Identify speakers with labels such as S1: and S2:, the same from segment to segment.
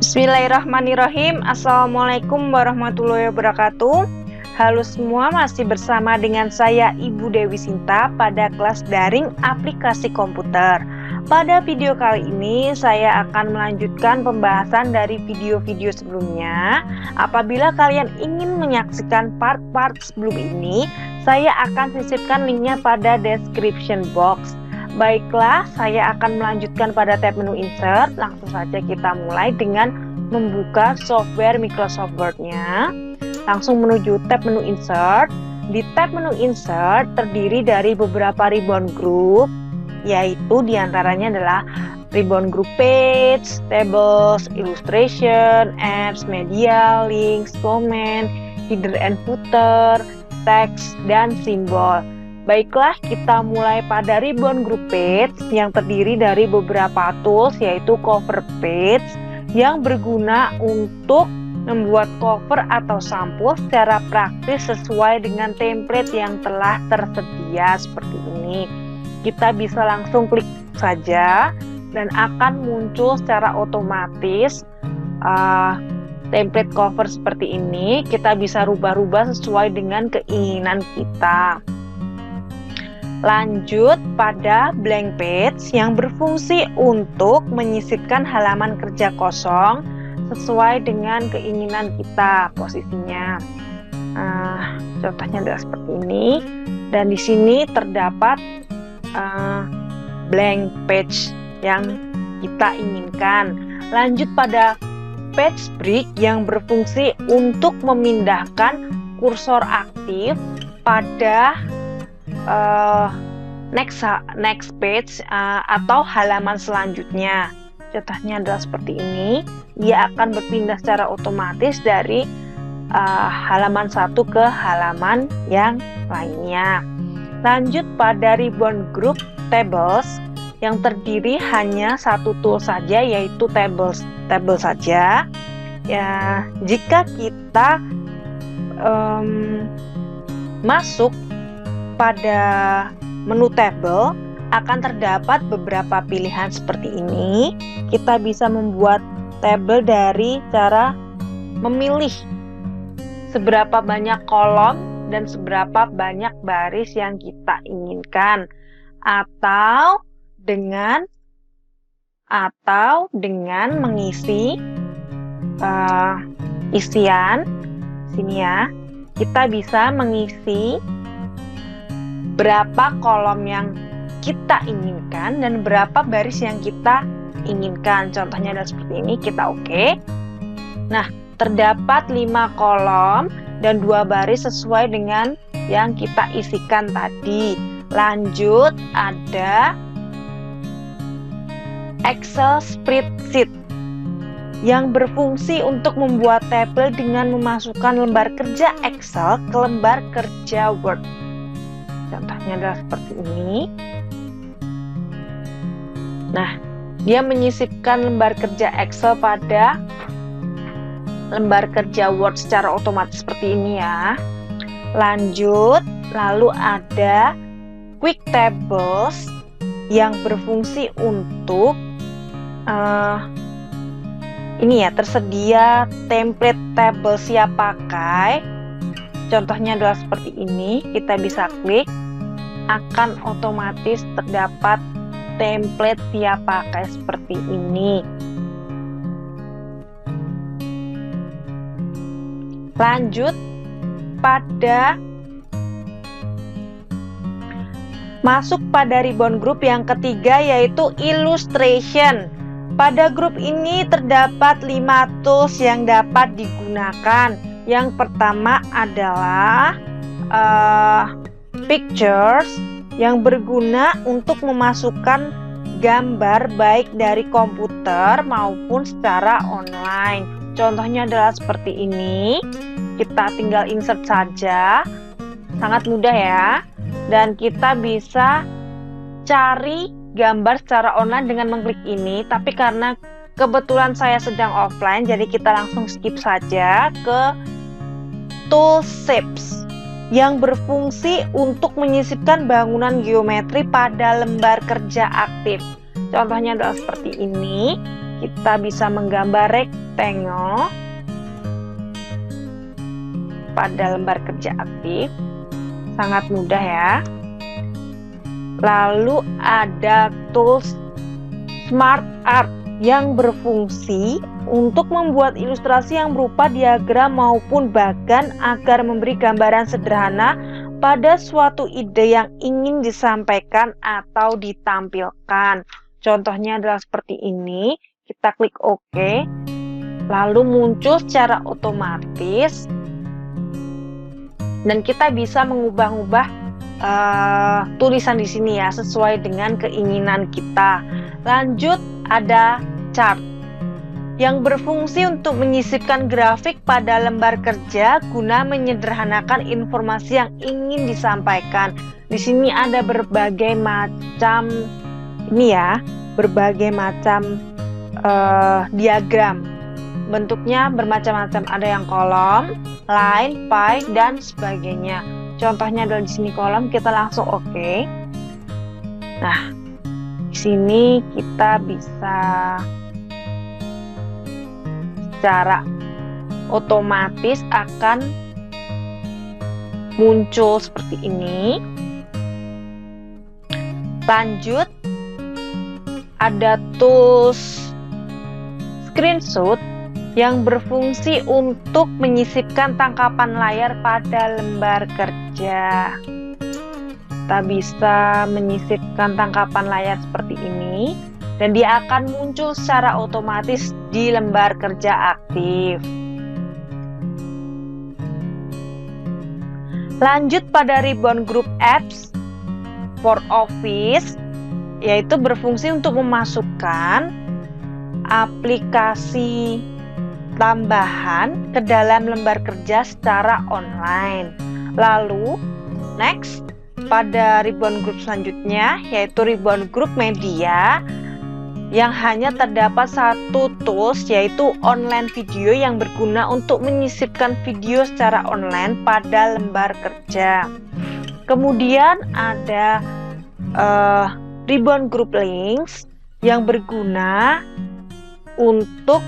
S1: Bismillahirrahmanirrahim. Assalamualaikum warahmatullahi wabarakatuh. Halo semua, masih bersama dengan saya Ibu Dewi Sinta pada kelas daring aplikasi komputer. Pada video kali ini saya akan melanjutkan pembahasan dari video-video sebelumnya. Apabila kalian ingin menyaksikan part-part sebelum ini, saya akan sisipkan linknya pada description box. Baiklah, saya akan melanjutkan pada tab menu insert. Langsung saja kita mulai dengan membuka software Microsoft Word-nya. Langsung menuju tab menu insert. Di tab menu insert terdiri dari beberapa ribbon group, yaitu diantaranya adalah ribbon group page, tables, illustration, apps, media, links, comment, header and footer, teks, dan simbol. Baiklah, kita mulai pada ribbon group page yang terdiri dari beberapa tools, yaitu cover page yang berguna untuk membuat cover atau sampul secara praktis sesuai dengan template yang telah tersedia seperti ini. Kita bisa langsung klik saja dan akan muncul secara otomatis template cover seperti ini. Kita bisa rubah-rubah sesuai dengan keinginan kita. Lanjut pada blank page yang berfungsi untuk menyisipkan halaman kerja kosong sesuai dengan keinginan kita posisinya. Contohnya adalah seperti ini, dan di sini terdapat blank page yang kita inginkan. Lanjut pada page break yang berfungsi untuk memindahkan kursor aktif pada next page atau halaman selanjutnya. Contohnya adalah seperti ini. Dia akan berpindah secara otomatis dari halaman satu ke halaman yang lainnya. Lanjut pada ribbon group tables yang terdiri hanya satu tool saja, yaitu table saja. Ya, jika kita masuk pada menu table, akan terdapat beberapa pilihan seperti ini. Kita bisa membuat table dari cara memilih seberapa banyak kolom dan seberapa banyak baris yang kita inginkan, atau dengan mengisi isian. Sini ya, kita bisa mengisi berapa kolom yang kita inginkan dan berapa baris yang kita inginkan. Contohnya adalah seperti ini, kita oke. Nah, terdapat 5 kolom dan 2 baris sesuai dengan yang kita isikan tadi. Lanjut, ada Excel spreadsheet yang berfungsi untuk membuat tabel dengan memasukkan lembar kerja Excel ke lembar kerja Word. Contohnya adalah seperti ini. Nah, dia menyisipkan lembar kerja Excel pada lembar kerja Word secara otomatis seperti ini ya. Lanjut, lalu ada quick tables yang berfungsi untuk ini ya, tersedia template table siap pakai. Contohnya adalah seperti ini. Kita bisa klik, akan otomatis terdapat template siap pakai seperti ini. Lanjut pada masuk pada ribbon group yang ketiga, yaitu illustration. Pada grup ini terdapat 5 tools yang dapat digunakan. Yang pertama adalah pictures yang berguna untuk memasukkan gambar baik dari komputer maupun secara online. Contohnya adalah seperti ini. Kita tinggal insert saja. Sangat mudah ya. Dan kita bisa cari gambar secara online dengan mengklik ini. Tapi karena kebetulan saya sedang offline, jadi kita langsung skip saja ke tool shapes yang berfungsi untuk menyisipkan bangunan geometri pada lembar kerja aktif. Contohnya adalah seperti ini. Kita bisa menggambar tengok pada lembar kerja aktif, sangat mudah ya. Lalu ada tools Smart Art yang berfungsi untuk membuat ilustrasi yang berupa diagram maupun bagan agar memberi gambaran sederhana pada suatu ide yang ingin disampaikan atau ditampilkan. Contohnya adalah seperti ini. Kita klik OK, lalu muncul secara otomatis dan kita bisa mengubah-ubah tulisan di sini ya sesuai dengan keinginan kita. Lanjut ada chart yang berfungsi untuk menyisipkan grafik pada lembar kerja guna menyederhanakan informasi yang ingin disampaikan. Di sini ada berbagai macam diagram. Bentuknya bermacam-macam, ada yang kolom, line, pie, dan sebagainya. Contohnya adalah di sini kolom, kita langsung OK. Nah, di sini kita bisa secara otomatis akan muncul seperti ini. Lanjut, ada tools screenshot yang berfungsi untuk menyisipkan tangkapan layar pada lembar kerja. Kita bisa menyisipkan tangkapan layar seperti ini dan dia akan muncul secara otomatis di lembar kerja aktif. Lanjut pada ribbon group apps for Office, yaitu berfungsi untuk memasukkan aplikasi tambahan ke dalam lembar kerja secara online. Lalu next pada ribbon group selanjutnya, yaitu ribbon group media, yang hanya terdapat satu tools, yaitu online video yang berguna untuk menyisipkan video secara online pada lembar kerja. Kemudian ada ribbon group links yang berguna untuk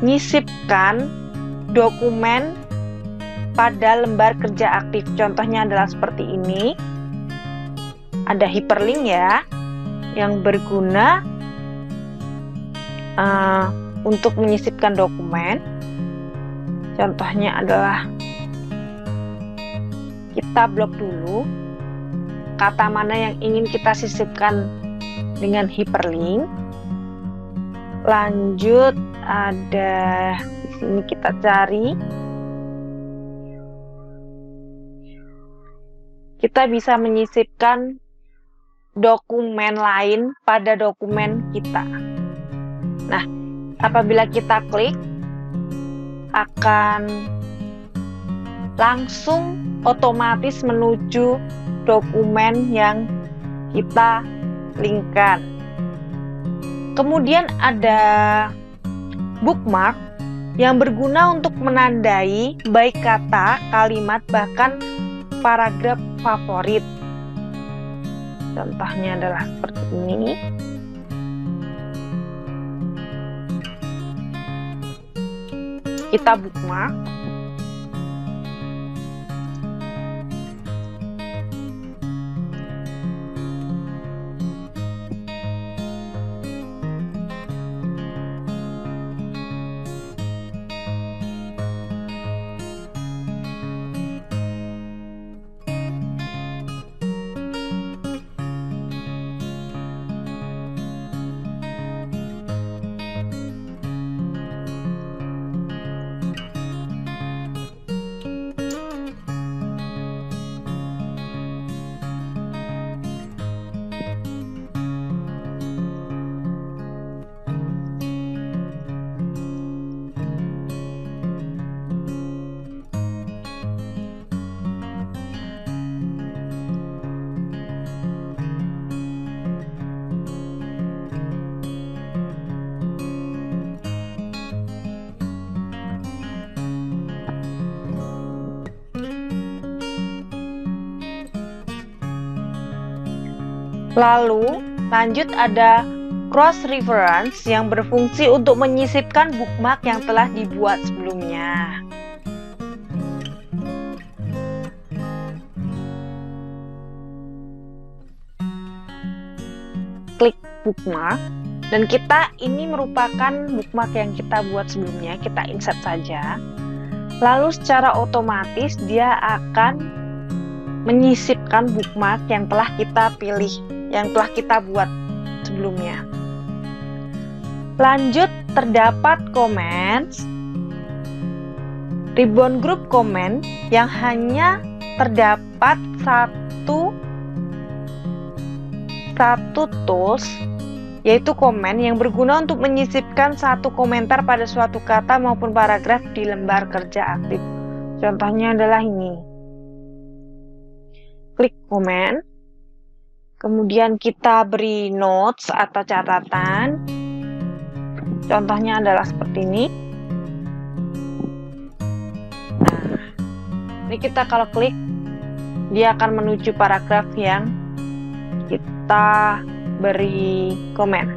S1: menyisipkan dokumen pada lembar kerja aktif. Contohnya adalah seperti ini. Ada hyperlink ya, yang berguna untuk menyisipkan dokumen. Contohnya adalah kita blok dulu kata mana yang ingin kita sisipkan dengan hyperlink. Lanjut ada di sini kita cari. Kita bisa menyisipkan dokumen lain pada dokumen kita. Nah, apabila kita klik akan langsung otomatis menuju dokumen yang kita linkkan. Kemudian ada bookmark yang berguna untuk menandai baik kata, kalimat, bahkan paragraf favorit. Contohnya adalah seperti ini. Kita bookmark. Lalu lanjut ada Cross reference yang berfungsi untuk menyisipkan bookmark yang telah dibuat sebelumnya. Klik bookmark, dan ini merupakan bookmark yang kita buat sebelumnya, kita insert saja. Lalu secara otomatis dia akan menyisipkan bookmark yang telah kita pilih, yang telah kita buat sebelumnya. Lanjut, terdapat comments, ribbon group comment yang hanya terdapat satu tools, yaitu komen yang berguna untuk menyisipkan satu komentar pada suatu kata maupun paragraf di lembar kerja aktif. Contohnya adalah ini. Klik komen, kemudian kita beri notes atau catatan. Contohnya adalah seperti ini. Nah, ini kita kalau klik, dia akan menuju paragraf yang kita beri komen.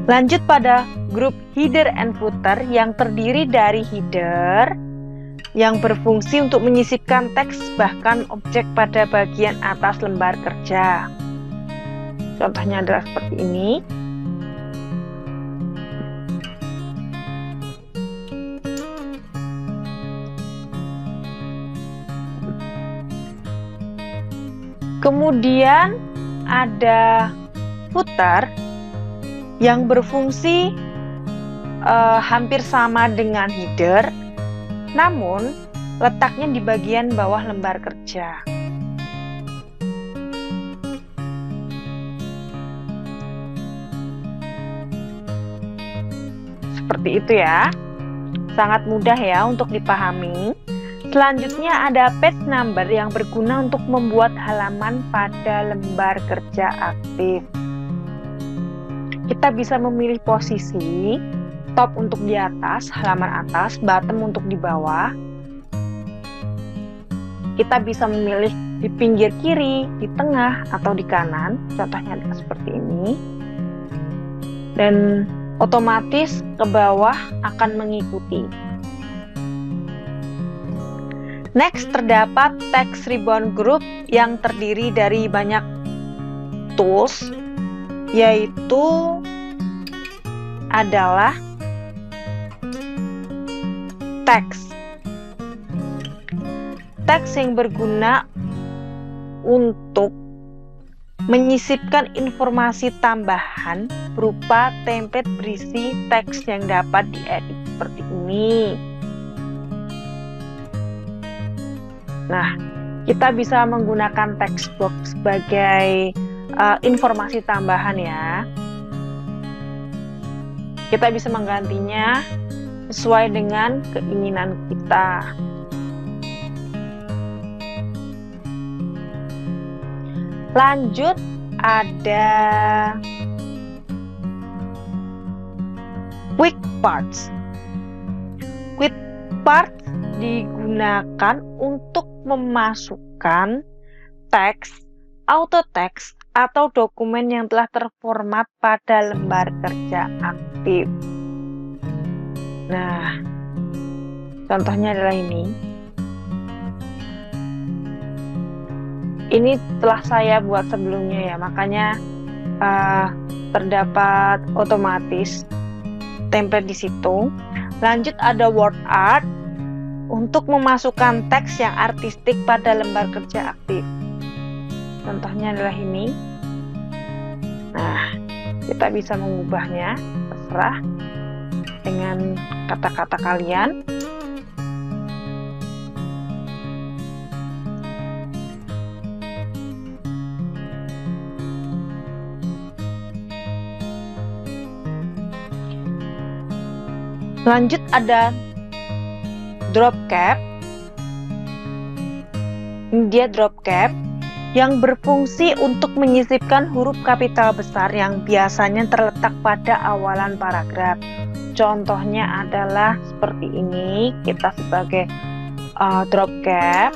S1: Lanjut pada grup header and footer yang terdiri dari header yang berfungsi untuk menyisipkan teks bahkan objek pada bagian atas lembar kerja. Contohnya adalah seperti ini. Kemudian ada footer yang berfungsi hampir sama dengan header, namun letaknya di bagian bawah lembar kerja. Seperti itu ya, sangat mudah ya untuk dipahami. Selanjutnya ada page number yang berguna untuk membuat halaman pada lembar kerja aktif. Kita bisa memilih posisi, top untuk di atas, halaman atas, bottom untuk di bawah. Kita bisa memilih di pinggir kiri, di tengah, atau di kanan. Contohnya adalah seperti ini. Dan otomatis ke bawah akan mengikuti. Next, terdapat text ribbon group yang terdiri dari banyak tools, yaitu adalah teks. Teks yang berguna untuk menyisipkan informasi tambahan berupa template berisi teks yang dapat diedit seperti ini. Nah, kita bisa menggunakan text box sebagai informasi tambahan ya. Kita bisa menggantinya sesuai dengan keinginan kita. Lanjut, ada quick parts. Quick parts digunakan untuk memasukkan teks, auto text, atau dokumen yang telah terformat pada lembar kerja aktif. Nah, contohnya adalah ini. Ini telah saya buat sebelumnya ya, makanya terdapat otomatis template di situ. Lanjut, ada word art untuk memasukkan teks yang artistik pada lembar kerja aktif. Contohnya adalah ini. Nah, kita bisa mengubahnya, terserah dengan kata-kata kalian. Lanjut, ada drop cap. Ini dia drop cap yang berfungsi untuk menyisipkan huruf kapital besar yang biasanya terletak pada awalan paragraf. Contohnya adalah seperti ini, kita sebagai drop cap.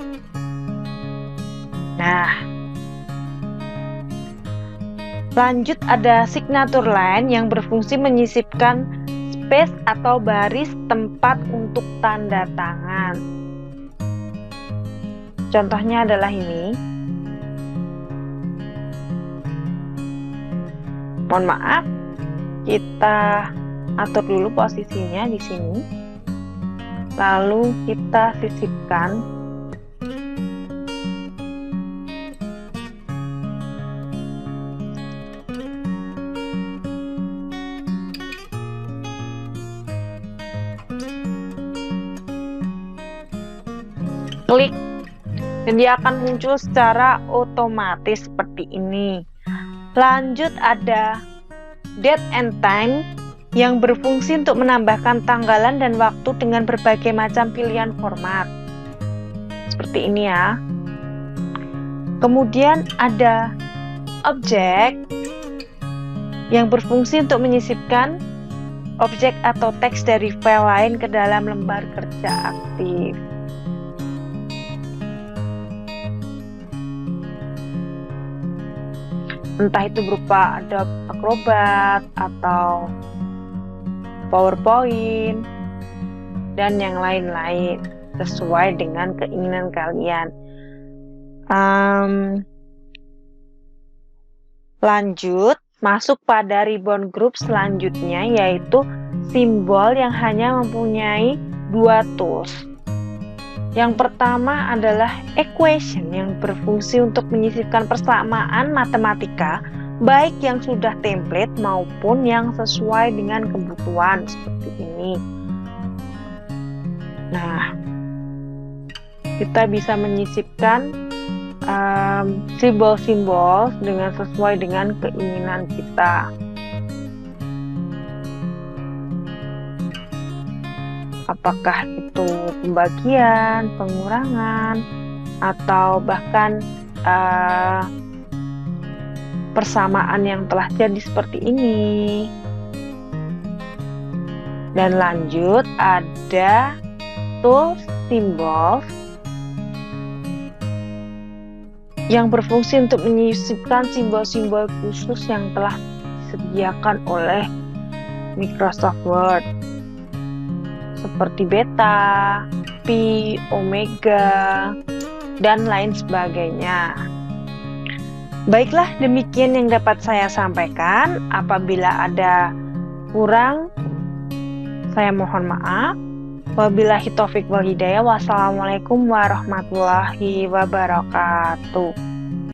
S1: Nah, Lanjut, ada signature line yang berfungsi menyisipkan space atau baris tempat untuk tanda tangan. Contohnya adalah ini. Mohon maaf, kita atur dulu posisinya di sini. Lalu kita sisipkan. Klik, dan dia akan muncul secara otomatis seperti ini. Lanjut, ada date and time yang berfungsi untuk menambahkan tanggalan dan waktu dengan berbagai macam pilihan format. Seperti ini ya. Kemudian ada objek yang berfungsi untuk menyisipkan objek atau teks dari file lain ke dalam lembar kerja aktif. Entah itu berupa Adobe Acrobat atau PowerPoint dan yang lain-lain sesuai dengan keinginan kalian. Lanjut, masuk pada ribbon group selanjutnya, yaitu simbol yang hanya mempunyai 2 tools. Yang pertama adalah equation yang berfungsi untuk menyisipkan persamaan matematika, baik yang sudah template maupun yang sesuai dengan kebutuhan seperti ini. Nah, kita bisa menyisipkan simbol-simbol dengan sesuai dengan keinginan kita. Apakah itu pembagian, pengurangan, atau bahkan persamaan yang telah jadi seperti ini. Dan lanjut, ada tools symbols yang berfungsi untuk menyisipkan simbol-simbol khusus yang telah disediakan oleh Microsoft Word, seperti beta, pi, omega, dan lain sebagainya. Baiklah, demikian yang dapat saya sampaikan. Apabila ada kurang, saya mohon maaf. Wabillahi taufiq wal hidayah. Wassalamualaikum warahmatullahi wabarakatuh.